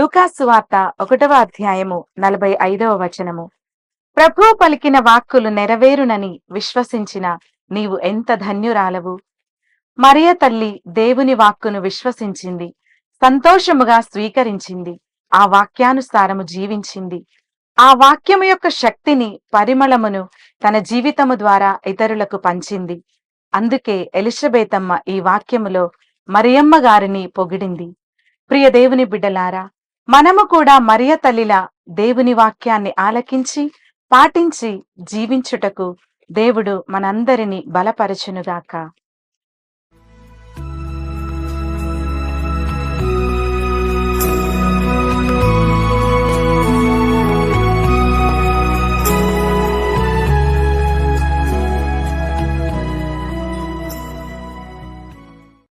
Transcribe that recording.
లూకాసు వార్త 1వ అధ్యాయము 45వ వచనము. ప్రభువు పలికిన వాక్కులు నెరవేరునని విశ్వసించిన నీవు ఎంత ధన్యురాలవు. మరియ తల్లి దేవుని వాక్కును విశ్వసించింది, సంతోషముగా స్వీకరించింది, ఆ వాక్యానుసారము జీవించింది. ఆ వాక్యము యొక్క శక్తిని, పరిమళమును తన జీవితము ద్వారా ఇతరులకు పంచింది. అందుకే ఎలిషబేతమ్మ ఈ వాక్యములో మరియమ్మ గారిని పొగిడింది. ప్రియ దేవుని బిడ్డలారా, మనము కూడా మరియ తల్లిలా దేవుని వాక్యాన్ని ఆలకించి పాటించి జీవించుటకు దేవుడు మనందరినీ బలపరచునుగాక.